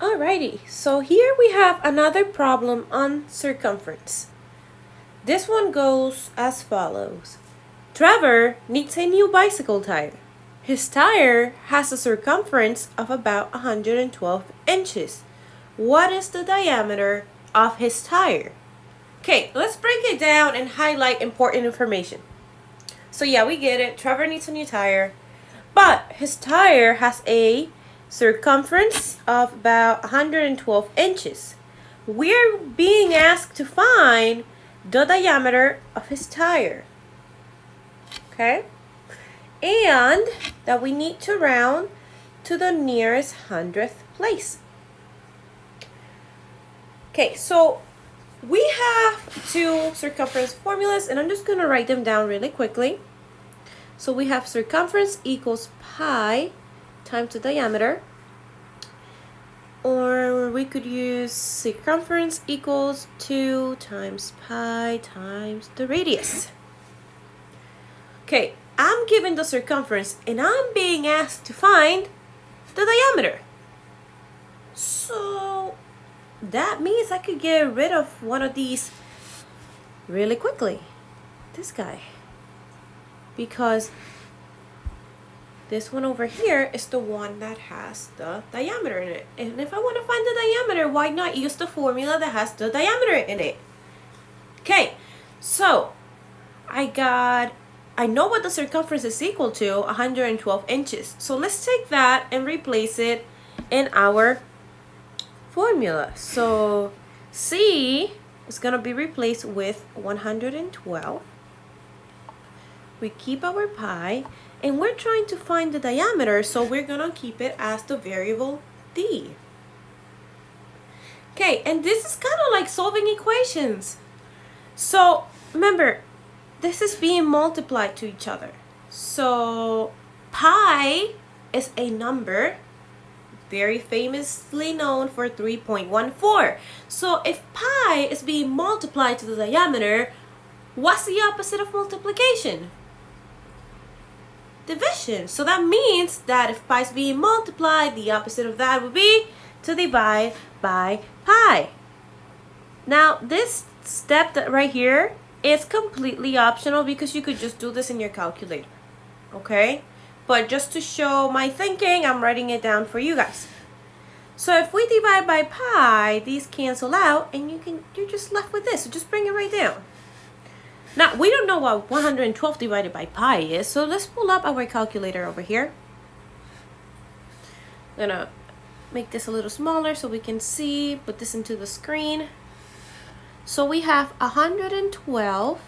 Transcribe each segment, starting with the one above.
Alrighty, so here we have another problem on circumference. This one goes as follows. Trevor needs a new bicycle tire. His tire has a circumference of about 112 inches. What is the diameter of his tire? Okay, let's break it down and highlight important information. So yeah, we get it. Trevor needs a new tire, but his tire has a circumference of about 112 inches. We're being asked to find the diameter of his tire. Okay? And that we need to round to the nearest hundredth place. Okay, so we have two circumference formulas, and I'm just going to write them down really quickly. So we have circumference equals pi times the diameter, or we could use circumference equals 2 times pi times the radius. Okay, I'm given the circumference and I'm being asked to find the diameter. So that means I could get rid of one of these really quickly. This guy. Because this one over here is the one that has the diameter in it. And if I want to find the diameter, why not use the formula that has the diameter in it? Okay, so I know what the circumference is equal to, 112 inches. So let's take that and replace it in our formula. So C is going to be replaced with 112. We keep our pi, and we're trying to find the diameter, so we're going to keep it as the variable d. Okay, and this is kind of like solving equations. So remember, this is being multiplied to each other. So pi is a number very famously known for 3.14. So if pi is being multiplied to the diameter, what's the opposite of multiplication? Division. So that means that if pi is being multiplied, the opposite of that would be to divide by pi. Now this step right here is completely optional because you could just do this in your calculator. Okay? But just to show my thinking, I'm writing it down for you guys. So if we divide by pi, these cancel out and you're just left with this. So just bring it right down. Now, we don't know what 112 divided by pi is, so let's pull up our calculator over here. I'm gonna make this a little smaller so we can see, put this into the screen. So we have 112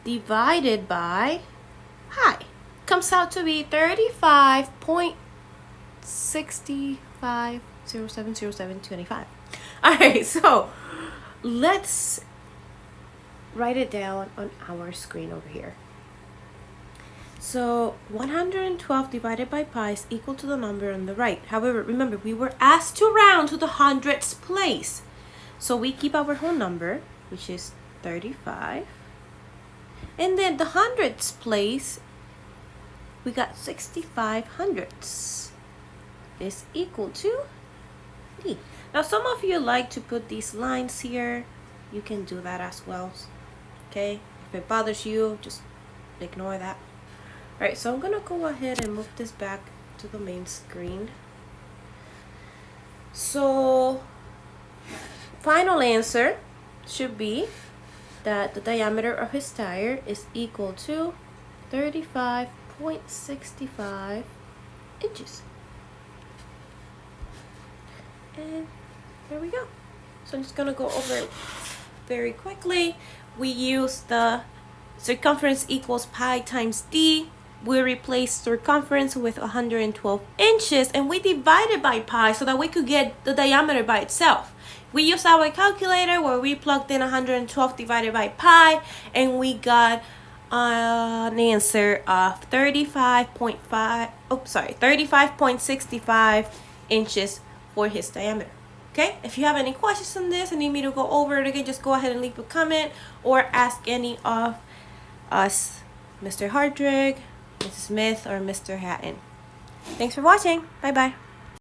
divided by pi. Comes out to be 35.65070725. Alright, so let's write it down on our screen over here. So 112 divided by pi is equal to the number on the right. However, remember, we were asked to round to the hundredths place. So we keep our whole number, which is 35. And then the hundredths place, we got 65 hundredths is equal to D. Now some of you like to put these lines here. You can do that as well. Okay, if it bothers you, just ignore that. Alright, so I'm gonna go ahead and move this back to the main screen. So final answer should be that the diameter of his tire is equal to 35.65 inches. And there we go. So I'm just gonna go over it very quickly. We use the circumference equals pi times d. We replace circumference with 112 inches, and we divided by pi so that we could get the diameter by itself. We used our calculator where we plugged in 112 divided by pi, and we got an answer of 35.65 inches for his diameter. Okay, if you have any questions on this and need me to go over it again, just go ahead and leave a comment or ask any of us, Mr. Hardrig, Mrs. Smith, or Mr. Hatton. Thanks for watching. Bye-bye.